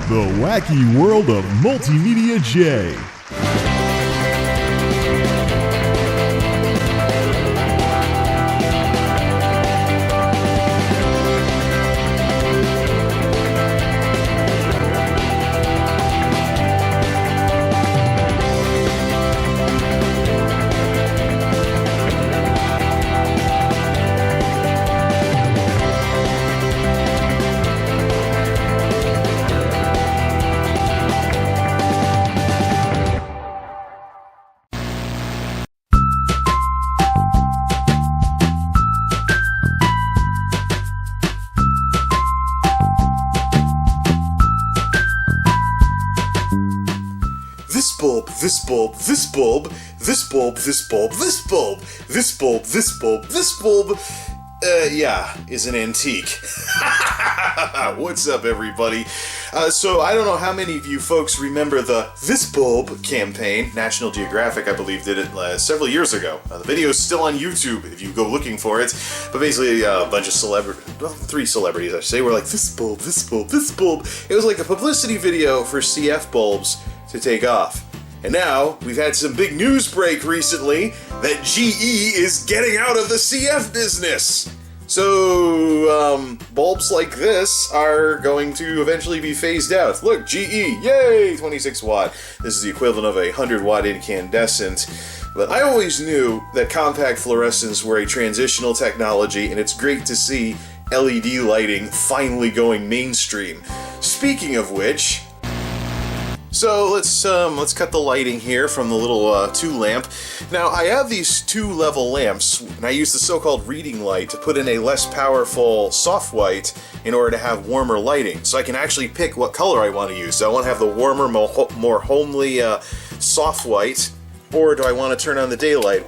The wacky world of MultimediaJay. This bulb, this bulb, this bulb, this bulb, this bulb, this bulb, this bulb, this bulb, yeah, is an antique. What's up, everybody? So I don't know how many of you folks remember the This Bulb campaign. National Geographic, I believe, did it several years ago. The video is still on YouTube if you go looking for it. But basically, a bunch of three celebrities, I should say, were like, this bulb, this bulb, this bulb. It was like a publicity video for CF bulbs to take off. And now, we've had some big news break recently that GE is getting out of the CF business. So, bulbs like this are going to eventually be phased out. Look, GE, yay, 26 watt. This is the equivalent of a 100 watt incandescent. But I always knew that compact fluorescents were a transitional technology, and it's great to see LED lighting finally going mainstream. Speaking of which, so let's cut the lighting here from the little 2 lamp. Now I have these 2 level lamps, and I use the so-called reading light to put in a less powerful soft white in order to have warmer lighting. So I can actually pick what color I want to use. Do I want to have the warmer, more homely soft white, or do I want to turn on the daylight?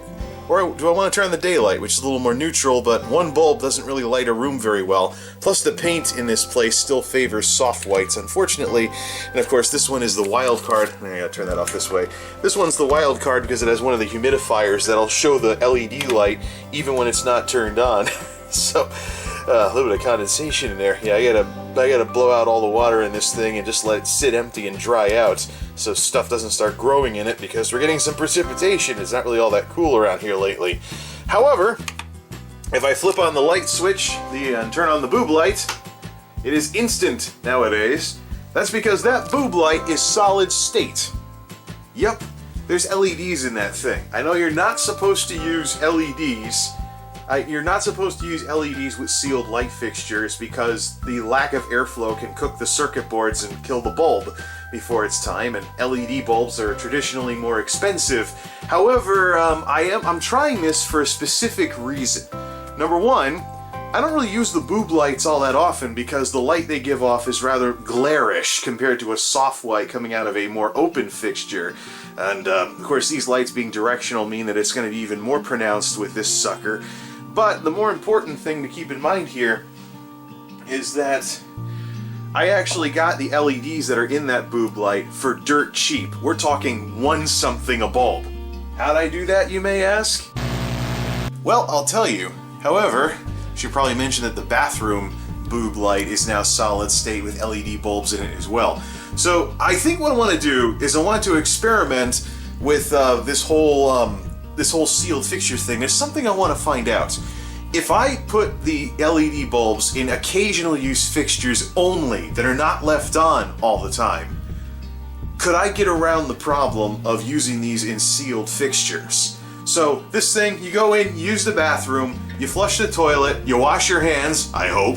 Or do I want to turn on the daylight, which is a little more neutral, but one bulb doesn't really light a room very well. Plus the paint in this place still favors soft whites, unfortunately. And of course this one is the wild card. I gotta turn that off this way. This one's the wild card because it has one of the humidifiers that'll show the LED light even when it's not turned on. So, a little bit of condensation in there. Yeah, I gotta blow out all the water in this thing and just let it sit empty and dry out so stuff doesn't start growing in it because we're getting some precipitation. It's not really all that cool around here lately. However, if I flip on the light switch and turn on the boob light, it is instant nowadays. That's because that boob light is solid state. Yep, there's LEDs in that thing. I know you're not supposed to use LEDs. You're not supposed to use LEDs with sealed light fixtures because the lack of airflow can cook the circuit boards and kill the bulb before it's time, and LED bulbs are traditionally more expensive. However, I'm trying this for a specific reason. Number one, I don't really use the boob lights all that often because the light they give off is rather glarish compared to a soft white coming out of a more open fixture. And of course these lights being directional mean that it's going to be even more pronounced with this sucker. But the more important thing to keep in mind here is that I actually got the LEDs that are in that boob light for dirt cheap. We're talking 1 something a bulb. How'd I do that, you may ask? Well, I'll tell you. However, I should probably mention that the bathroom boob light is now solid state with LED bulbs in it as well. So I think what I want to do is I want to experiment with this whole sealed fixture thing. There's something I want to find out. If I put the LED bulbs in occasional use fixtures only that are not left on all the time, could I get around the problem of using these in sealed fixtures? So this thing, you go in, you use the bathroom, you flush the toilet, you wash your hands, I hope,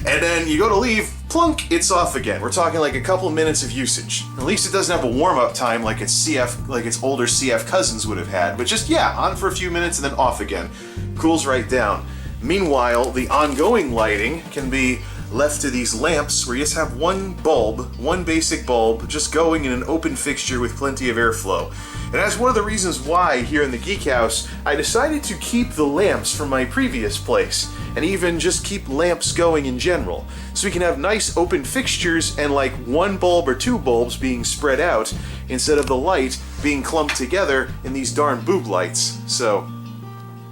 and then you go to leave, plunk, it's off again. We're talking like a couple minutes of usage. At least it doesn't have a warm-up time like its older CF cousins would have had, but just, yeah, on for a few minutes and then off again. Cools right down. Meanwhile, the ongoing lighting can be left to these lamps where you just have one bulb, one basic bulb, just going in an open fixture with plenty of airflow. And that's one of the reasons why, here in the Geekhouse, I decided to keep the lamps from my previous place, and even just keep lamps going in general. So we can have nice open fixtures and like 1 bulb or 2 bulbs being spread out, instead of the light being clumped together in these darn boob lights. So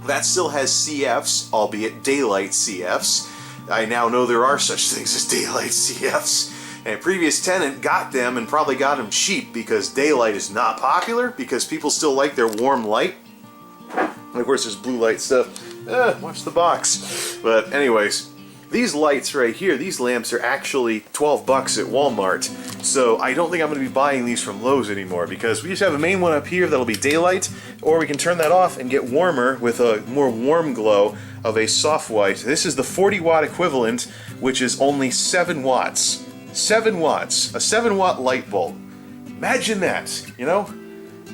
that still has CFs, albeit daylight CFs. I now know there are such things as daylight CFs. And a previous tenant got them and probably got them cheap because daylight is not popular, because people still like their warm light. And of course there's blue light stuff. Watch the box. But anyways, these lights right here, these lamps are actually 12 bucks at Walmart. So I don't think I'm going to be buying these from Lowe's anymore, because we just have a main one up here that'll be daylight, or we can turn that off and get warmer with a more warm glow of a soft white. This is the 40 watt equivalent, which is only 7 watts. 7 watts. A 7 watt light bulb. Imagine that, you know?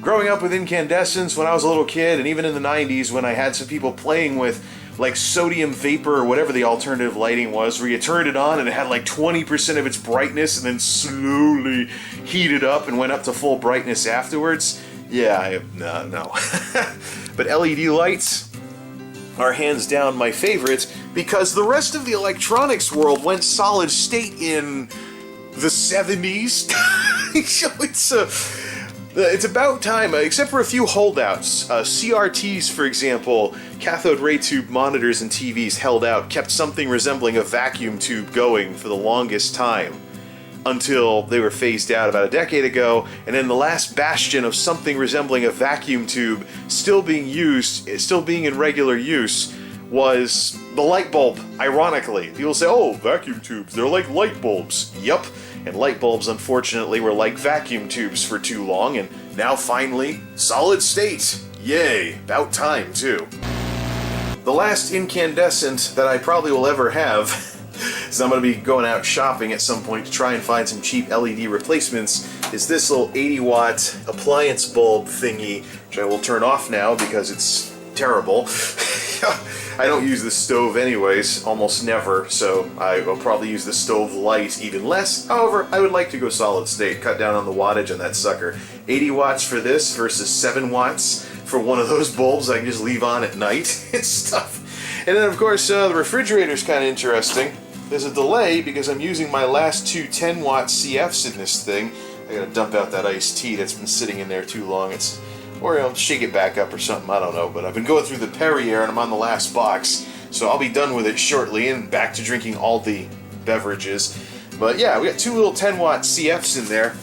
Growing up with incandescents when I was a little kid, and even in the 90s when I had some people playing with like sodium vapor or whatever the alternative lighting was, where you turned it on and it had like 20% of its brightness and then slowly heated up and went up to full brightness afterwards. Yeah, no. But LED lights are hands down my favorite, because the rest of the electronics world went solid state in the 70s. So it's about time, except for a few holdouts. CRTs, for example, cathode ray tube monitors and TVs held out, kept something resembling a vacuum tube going for the longest time, until they were phased out about a decade ago, and then the last bastion of something resembling a vacuum tube still being used, still being in regular use, was the light bulb, ironically. People say, oh, vacuum tubes, they're like light bulbs. Yup. And light bulbs, unfortunately, were like vacuum tubes for too long, and now finally, solid state. Yay, about time, too. The last incandescent that I probably will ever have, is I'm going to be going out shopping at some point to try and find some cheap LED replacements, is this little 80 watt appliance bulb thingy, which I will turn off now because it's terrible. I don't use the stove anyways, almost never, so I will probably use the stove light even less. However, I would like to go solid state, cut down on the wattage on that sucker. 80 watts for this versus 7 watts for one of those bulbs I can just leave on at night and stuff. And then of course the refrigerator's kind of interesting. There's a delay because I'm using my last two 10 watt CFs in this thing. I gotta dump out that iced tea that's been sitting in there too long. Or I'll shake it back up or something, I don't know. But I've been going through the Perrier and I'm on the last box, so I'll be done with it shortly and back to drinking all the beverages. But yeah, we got two little 10 watt CFs in there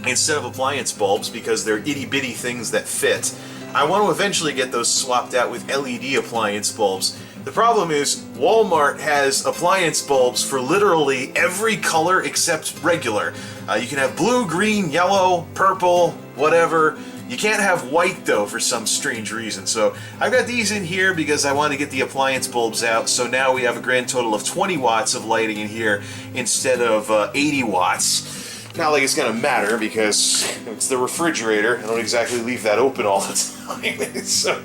instead of appliance bulbs because they're itty bitty things that fit. I want to eventually get those swapped out with LED appliance bulbs. The problem is Walmart has appliance bulbs for literally every color except regular. You can have blue, green, yellow, purple, whatever. You can't have white though for some strange reason. So I've got these in here because I want to get the appliance bulbs out. So now we have a grand total of 20 watts of lighting in here instead of 80 watts. Not like it's going to matter because it's the refrigerator. I don't exactly leave that open all the time. So,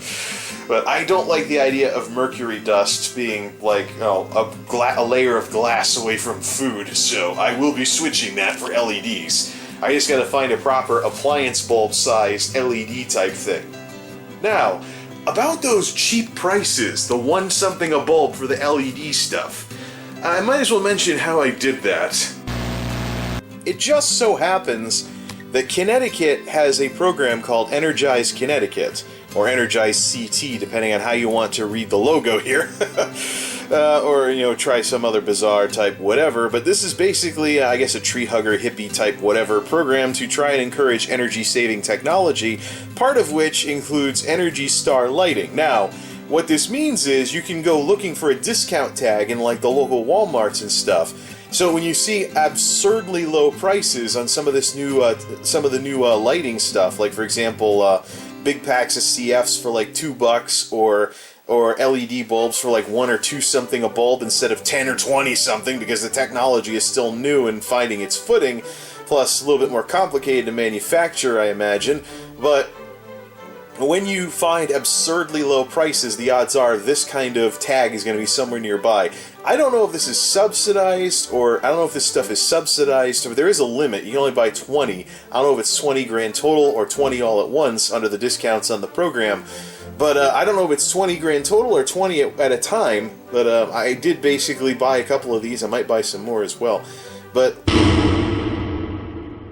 but I don't like the idea of mercury dust being like a layer of glass away from food. So I will be switching that for LEDs. I just gotta find a proper appliance bulb sized LED type thing. Now, about those cheap prices, the one something a bulb for the LED stuff, I might as well mention how I did that. It just so happens that Connecticut has a program called Energized Connecticut, or Energized CT, depending on how you want to read the logo here. Or, try some other bizarre type whatever, but this is basically, I guess, a tree hugger, hippie type whatever program to try and encourage energy-saving technology, part of which includes Energy Star lighting. Now, what this means is you can go looking for a discount tag in, like, the local Walmarts and stuff. So when you see absurdly low prices on some of this new, lighting stuff, like, for example, big packs of CFs for, like, $2, or LED bulbs for like 1 or 2 something a bulb instead of 10 or 20 something because the technology is still new and finding its footing, plus a little bit more complicated to manufacture, I imagine. But when you find absurdly low prices, the odds are this kind of tag is going to be somewhere nearby. I don't know if this is subsidized, or I don't know if this stuff is subsidized, or there is a limit. You can only buy 20. I don't know if it's 20 grand total or 20 all at once under the discounts on the program. But I don't know if it's 20 grand total or 20 at a time, but I did basically buy a couple of these. I might buy some more as well. But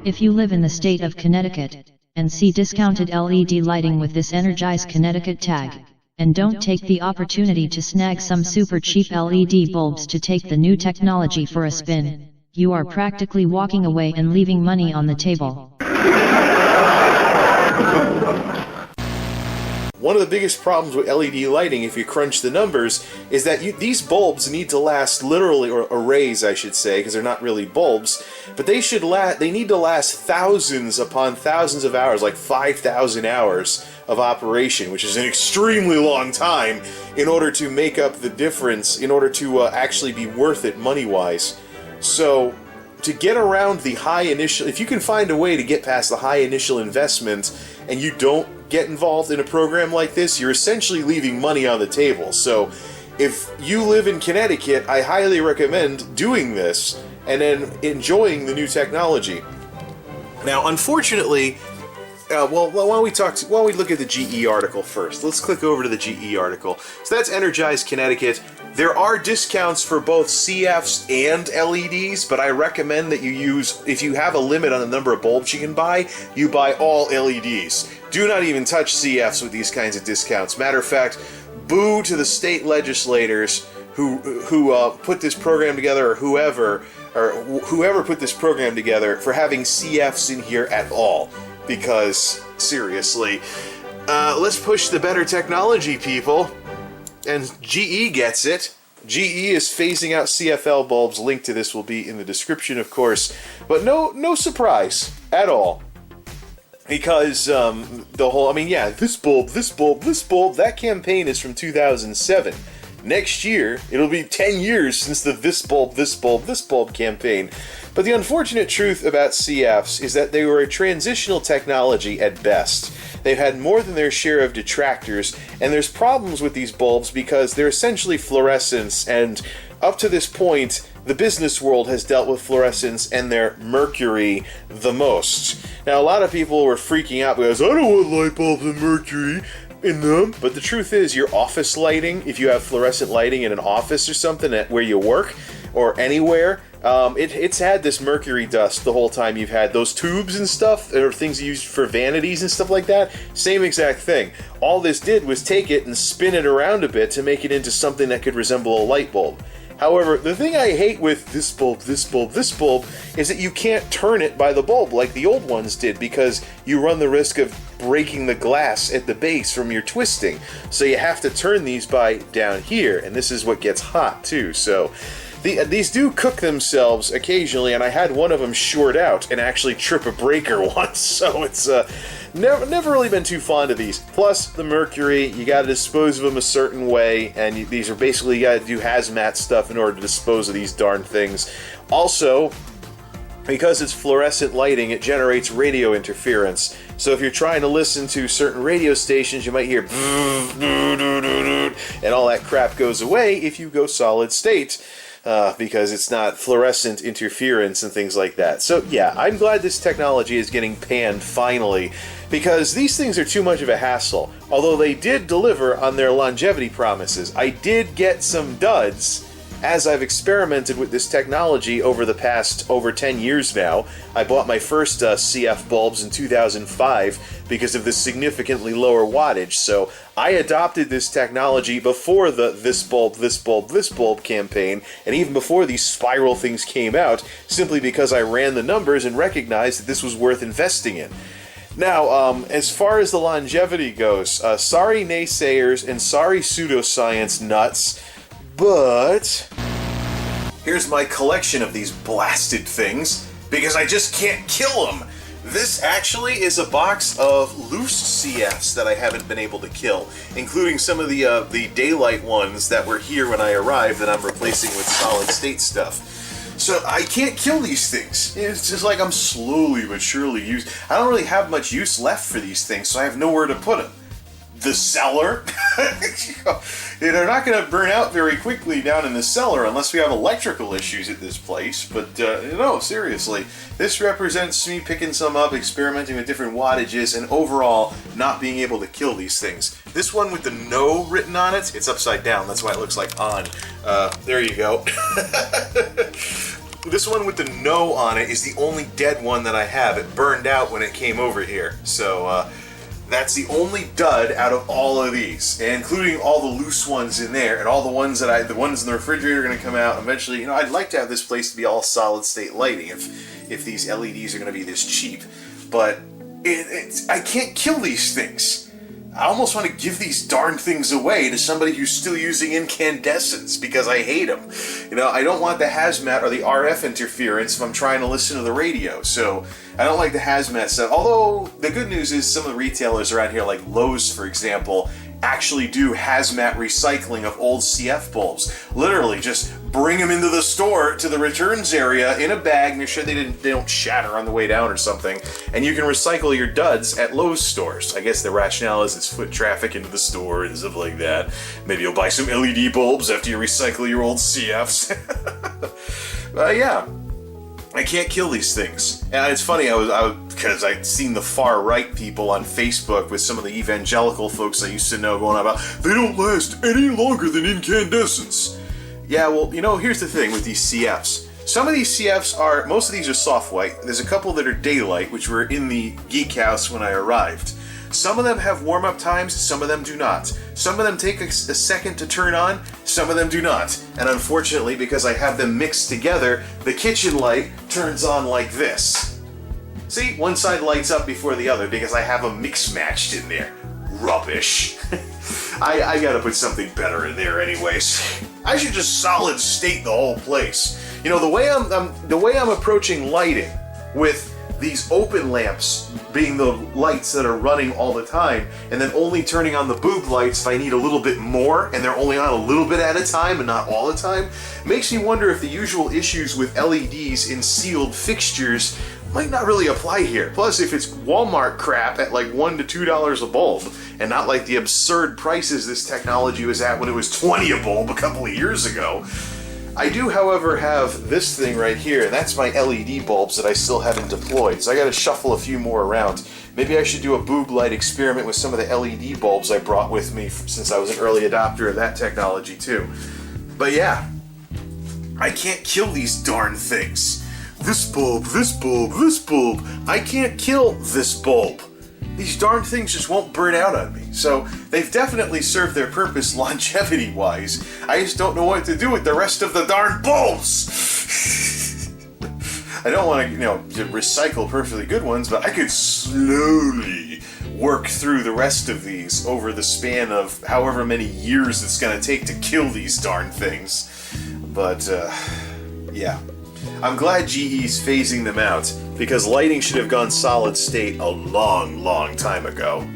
if you live in the state of Connecticut, and see discounted LED lighting with this Energized Connecticut tag, and don't take the opportunity to snag some super cheap LED bulbs to take the new technology for a spin, you are practically walking away and leaving money on the table. One of the biggest problems with LED lighting, if you crunch the numbers, is that these bulbs need to last literally, or arrays I should say, because they're not really bulbs, but they need to last thousands upon thousands of hours, like 5,000 hours of operation, which is an extremely long time in order to make up the difference, in order to actually be worth it money-wise. So, to get around the high initial, if you can find a way to get past the high initial investment and you don't get involved in a program like this, you're essentially leaving money on the table. So if you live in Connecticut, I highly recommend doing this and then enjoying the new technology. Now, unfortunately, why don't we look at the GE article first? Let's click over to the GE article. So that's Energized Connecticut. There are discounts for both CFs and LEDs, but I recommend that you use, if you have a limit on the number of bulbs you can buy, you buy all LEDs. Do not even touch CFs with these kinds of discounts. Matter of fact, boo to the state legislators who put this program together, or whoever put this program together, for having CFs in here at all. Because, seriously, let's push the better technology, people. And GE gets it. GE is phasing out CFL bulbs. Link to this will be in the description, of course. But no surprise at all. Because the whole, this bulb, that campaign is from 2007. Next year, it'll be 10 years since the this bulb campaign. But the unfortunate truth about CFs is that they were a transitional technology at best. They've had more than their share of detractors, and there's problems with these bulbs because they're essentially fluorescents, and up to this point, the business world has dealt with fluorescents and their mercury the most. Now, a lot of people were freaking out because, I don't want light bulbs and mercury in them. But the truth is, your office lighting, if you have fluorescent lighting in an office or something where you work, or anywhere, it's had this mercury dust the whole time you've had those tubes and stuff, or things used for vanities and stuff like that. Same exact thing. All this did was take it and spin it around a bit to make it into something that could resemble a light bulb. However, the thing I hate with this bulb is that you can't turn it by the bulb like the old ones did, because you run the risk of breaking the glass at the base from your twisting. So you have to turn these by down here, and this is what gets hot too. So these do cook themselves occasionally, and I had one of them short out and actually trip a breaker once. So it's never really been too fond of these. Plus the mercury, you got to dispose of them a certain way, and these are basically, you got to do hazmat stuff in order to dispose of these darn things. Also, because it's fluorescent lighting, it generates radio interference. So if you're trying to listen to certain radio stations, you might hear and all that crap goes away if you go solid state. Because it's not fluorescent interference and things like that. So yeah, I'm glad this technology is getting panned finally, because these things are too much of a hassle. Although they did deliver on their longevity promises. I did get some duds as I've experimented with this technology over the past over 10 years now. I bought my first CF bulbs in 2005 because of the significantly lower wattage, so I adopted this technology before the this bulb campaign, and even before these spiral things came out, simply because I ran the numbers and recognized that this was worth investing in. Now, as far as the longevity goes, sorry naysayers and sorry pseudoscience nuts, but here's my collection of these blasted things, because I just can't kill them. This actually is a box of loose CFs that I haven't been able to kill, including some of the daylight ones that were here when I arrived that I'm replacing with solid state stuff. So I can't kill these things. It's just like I'm slowly but surely using. I don't really have much use left for these things, so I have nowhere to put them. The cellar? They're not going to burn out very quickly down in the cellar unless we have electrical issues at this place. But no, seriously, this represents me picking some up, experimenting with different wattages, and overall not being able to kill these things. This one with the no written on it, it's upside down. That's why it looks like on. There you go. This one with the no on it is the only dead one that I have. It burned out when it came over here. So, That's the only dud out of all of these, and including all the loose ones in there, and all the ones the ones in the refrigerator are going to come out eventually. I'd like to have this place to be all solid state lighting if these LEDs are going to be this cheap, but I can't kill these things. I almost want to give these darn things away to somebody who's still using incandescents because I hate them. I don't want the hazmat or the RF interference if I'm trying to listen to the radio, so I don't like the hazmat stuff. Although, the good news is some of the retailers around here, like Lowe's, for example, actually do hazmat recycling of old CF bulbs. Literally, just bring them into the store to the returns area in a bag, make sure they don't shatter on the way down or something, and you can recycle your duds at Lowe's stores. I guess the rationale is it's foot traffic into the store and stuff like that. Maybe you'll buy some LED bulbs after you recycle your old CFs. Yeah. I can't kill these things. And it's funny, because I'd seen the far right people on Facebook with some of the evangelical folks I used to know going on about, they don't last any longer than incandescents. Yeah, well, here's the thing with these CFs. Some of these CFs most of these are soft white. There's a couple that are daylight, which were in the Geekhouse when I arrived. Some of them have warm-up times, some of them do not. Some of them take a second to turn on, some of them do not. And unfortunately, because I have them mixed together, the kitchen light turns on like this. See, one side lights up before the other because I have them mix-matched in there. Rubbish. I gotta put something better in there anyways. I should just solid state the whole place. The way I'm approaching lighting with these open lamps being the lights that are running all the time, and then only turning on the boob lights if I need a little bit more, and they're only on a little bit at a time and not all the time, makes me wonder if the usual issues with LEDs in sealed fixtures might not really apply here. Plus, if it's Walmart crap at like $1 to $2 a bulb, and not like the absurd prices this technology was at when it was 20 a bulb a couple of years ago. I do, however, have this thing right here, and that's my LED bulbs that I still haven't deployed, so I gotta shuffle a few more around. Maybe I should do a boob light experiment with some of the LED bulbs I brought with me since I was an early adopter of that technology too. But yeah, I can't kill these darn things. This bulb, this bulb, this bulb. I can't kill this bulb. These darn things just won't burn out on me. So they've definitely served their purpose longevity-wise. I just don't know what to do with the rest of the darn bulbs. I don't want to, recycle perfectly good ones, but I could slowly work through the rest of these over the span of however many years it's going to take to kill these darn things. But, yeah. I'm glad GE's phasing them out, because lighting should have gone solid state a long, long time ago.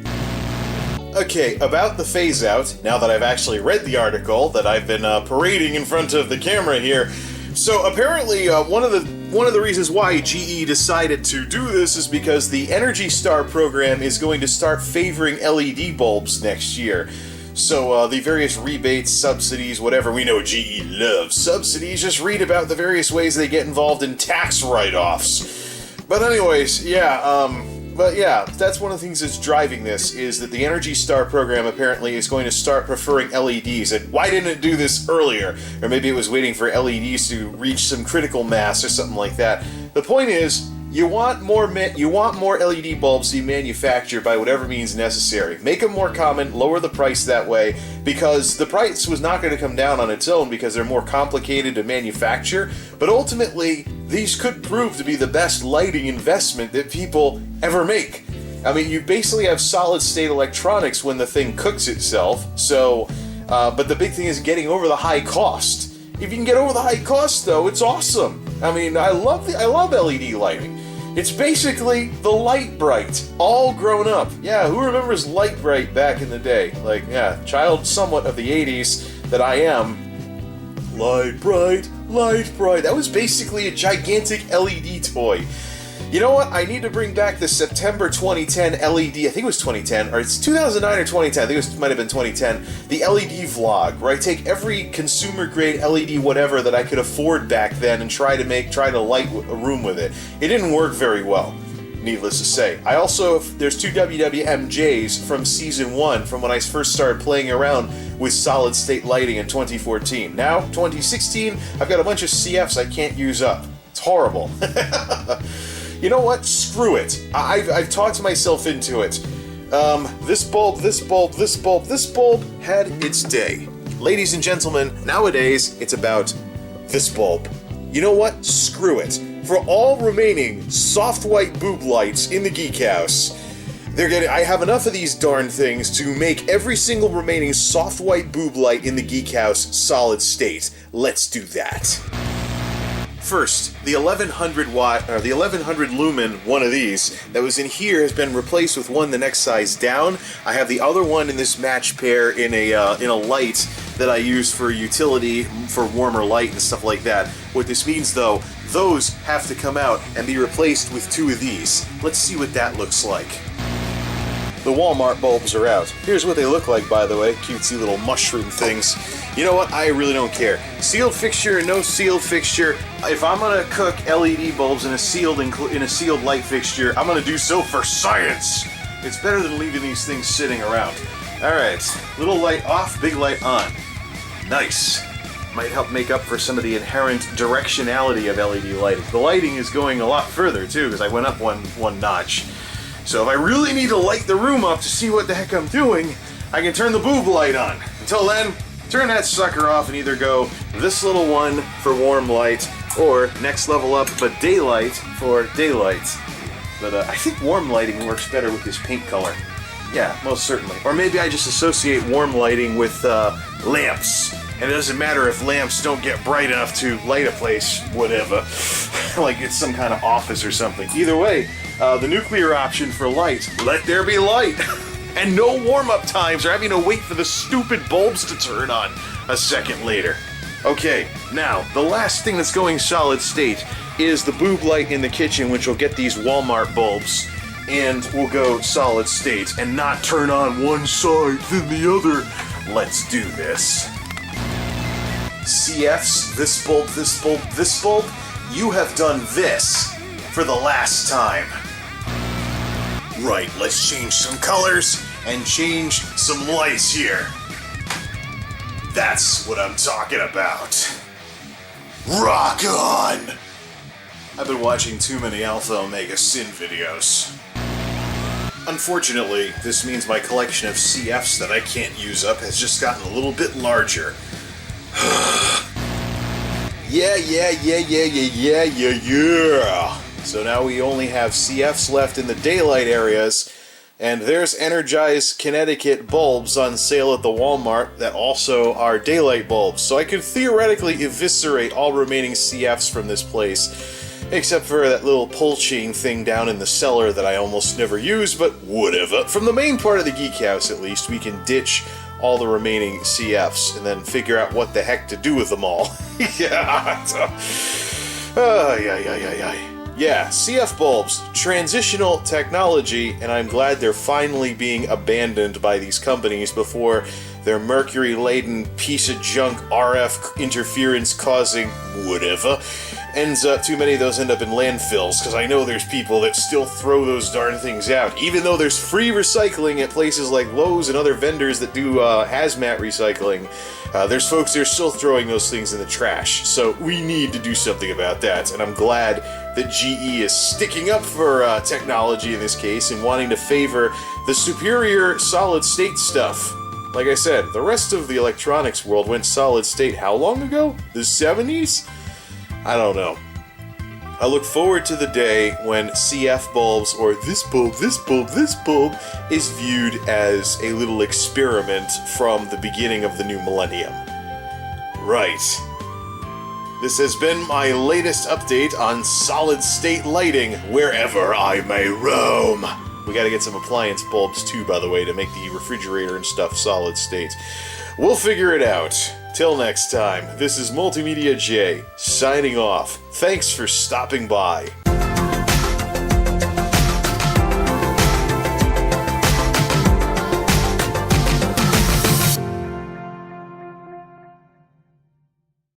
Okay, about the phase out, now that I've actually read the article that I've been parading in front of the camera here. So apparently one of the reasons why GE decided to do this is because the Energy Star program is going to start favoring LED bulbs next year. So the various rebates, subsidies, whatever, we know GE loves subsidies, just read about the various ways they get involved in tax write-offs. But anyways, yeah, that's one of the things that's driving this, is that the Energy Star program apparently is going to start preferring LEDs, and why didn't it do this earlier? Or maybe it was waiting for LEDs to reach some critical mass or something like that. The point is, you want more LED bulbs to be manufactured by whatever means necessary. Make them more common, lower the price that way, because the price was not going to come down on its own because they're more complicated to manufacture, but ultimately, these could prove to be the best lighting investment that people ever make. I mean, you basically have solid-state electronics when the thing cooks itself, so, but the big thing is getting over the high cost. If you can get over the high cost, though, it's awesome. I mean, I love LED lighting. It's basically the Light Bright, all grown up. Yeah, who remembers Light Bright back in the day? Like, yeah, child somewhat of the 80s that I am. Light Bright, Light Bright. That was basically a gigantic LED toy. You know what? I need to bring back the September 2010 LED, I think it was 2010, or it's 2009 or 2010, I think it might have been 2010, the LED vlog, where I take every consumer-grade LED whatever that I could afford back then and try to light a room with it. It didn't work very well, needless to say. I also, there's two MultimediaJays from Season 1, from when I first started playing around with solid-state lighting in 2014. Now, 2016, I've got a bunch of CFs I can't use up. It's horrible. You know what? Screw it. I've talked myself into it. This bulb had its day. Ladies and gentlemen, nowadays, it's about this bulb. You know what? Screw it. For all remaining soft white boob lights in the Geekhouse, I have enough of these darn things to make every single remaining soft white boob light in the Geekhouse solid state. Let's do that. First, the 1100 watt, or the 1100 lumen one of these that was in here has been replaced with one the next size down. I have the other one in this match pair in a light that I use for utility, for warmer light and stuff like that. What this means though, those have to come out and be replaced with two of these. Let's see what that looks like. The Walmart bulbs are out. Here's what they look like, by the way. Cutesy little mushroom things. You know what? I really don't care. Sealed fixture, no sealed fixture. If I'm gonna cook LED bulbs in a sealed light fixture, I'm gonna do so for science. It's better than leaving these things sitting around. All right, little light off, big light on. Nice. Might help make up for some of the inherent directionality of LED lighting. The lighting is going a lot further too, because I went up one notch. So if I really need to light the room up to see what the heck I'm doing, I can turn the boob light on. Until then, turn that sucker off and either go this little one for warm light, or next level up, but daylight for daylight. But I think warm lighting works better with this pink color. Yeah, most certainly. Or maybe I just associate warm lighting with lamps. And it doesn't matter if lamps don't get bright enough to light a place, whatever. Like it's some kind of office or something. Either way, the nuclear option for light, let there be light. And no warm-up times or having to wait for the stupid bulbs to turn on a second later. Okay, now, the last thing that's going solid state is the boob light in the kitchen, which will get these Walmart bulbs and will go solid state and not turn on one side then the other. Let's do this. CFs, this bulb, this bulb, this bulb, you have done this for the last time. Right, let's change some colors and change some lights here. That's what I'm talking about. Rock on! I've been watching too many Alpha Omega Sin videos. Unfortunately, this means my collection of CFs that I can't use up has just gotten a little bit larger. Yeah. So now we only have CFs left in the daylight areas, and there's Energized Connecticut bulbs on sale at the Walmart that also are daylight bulbs. So I could theoretically eviscerate all remaining CFs from this place, except for that little pull chain thing down in the cellar that I almost never use, but whatever. From the main part of the Geekhouse, at least, we can ditch all the remaining CFs and then figure out what the heck to do with them all. Yeah. Yeah, CF bulbs, transitional technology, and I'm glad they're finally being abandoned by these companies before their mercury-laden piece of junk RF interference causing whatever too many of those end up in landfills, because I know there's people that still throw those darn things out, even though there's free recycling at places like Lowe's and other vendors that do hazmat recycling. There's folks that are still throwing those things in the trash, so we need to do something about that, and I'm glad that GE is sticking up for technology in this case and wanting to favor the superior solid-state stuff. Like I said, the rest of the electronics world went solid state how long ago? The 70s? I don't know. I look forward to the day when CF bulbs, or this bulb, this bulb, this bulb, is viewed as a little experiment from the beginning of the new millennium. Right. This has been my latest update on solid-state lighting wherever I may roam. We gotta get some appliance bulbs too, by the way, to make the refrigerator and stuff solid state. We'll figure it out. Till next time, this is MultimediaJay, signing off. Thanks for stopping by.